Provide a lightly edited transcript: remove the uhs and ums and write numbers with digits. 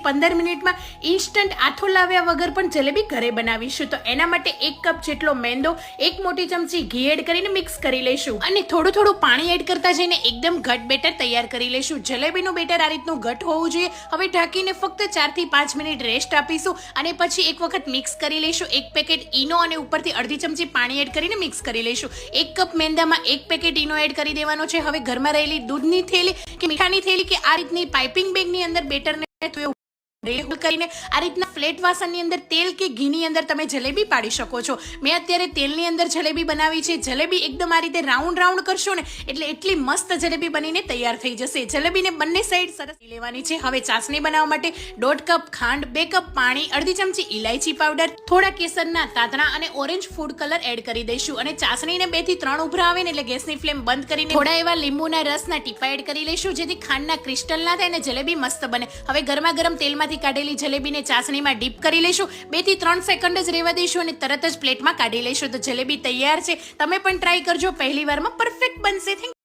15 મિનિટમાં ઇન્સ્ટન્ટ આથો લાવ્યા વગર પણ જલેબી ઘરે બનાવીશું. તો એના માટે 1 કપ જેટલો મેંદો, 1 મોટી ચમચી ઘી એડ કરીને મિક્સ કરી લઈશું અને થોડું પાણી એડ કરતા જઈને એકદમ ઘટ બેટર તૈયાર કરી લઈશું. જલેબીનું બેટર આ રીતનું ઘટ હોવું જોઈએ. હવે ઢાંકીને ફક્ત 4 થી 5 મિનિટ રેસ્ટ આપીશું અને પછી એક વખત મિક્સ કરી લઈશું. 1 પેકેટ ઈનો અને ઉપરથી અડધી ચમચી પાણી એડ કરીને મિક્સ કરી લઈશું. 1 કપ મેંદામાં 1 પેકેટ ઈનો એડ કરી દેવાનો છે. હવે ઘરમાં રહેલી દૂધની થેલી કે મીઠાની થેલી કે આ રીતની પાઇપિંગ બેગની અંદર બેટરને કરીને આ રીતના ફ્લેટ વાસણની અંદર તેલ કે ઘીની અંદર તમે જલેબી પાડી શકો છો. મેં અત્યારે તેલની અંદર જલેબી બનાવી છે. જલેબી એકદમ આ રીતે રાઉન્ડ કરશો ને એટલે એટલી મસ્ત જલેબી બનીને તૈયાર થઈ જશે. જલેબીને બંને સાઈડ સરસ લેવાની છે. હવે ચાસણી બનાવવા માટે 1.5 કપ ખાંડ, 2 કપ પાણી, અડધી ચમચી ઇલાયચી પાવડર, થોડા કેસરના તાતણા અને ઓરેન્જ ફૂડ કલર એડ કરી દઈશું અને ચાસણીને 2 થી 3 ઉભરા આવે ને એટલે ગેસની ફ્લેમ બંધ કરીને થોડા એવા લીંબુના રસના ટીપા એડ કરી લઈશું જેથી ખાંડના ક્રિસ્ટલ ના થાય અને જલેબી મસ્ત બને. હવે ગરમા ગરમ તેલમાંથી કાઢેલી જલેબીને ચાસણીમાં ડીપ કરી લઈશું. 2 થી 3 સેકન્ડ જ રહેવા દઈશું અને તરત જ પ્લેટમાં કાઢી લઈશું. તો જલેબી તૈયાર છે. તમે પણ ટ્રાય કરજો. પહેલી વારમાં પરફેક્ટ બનશે.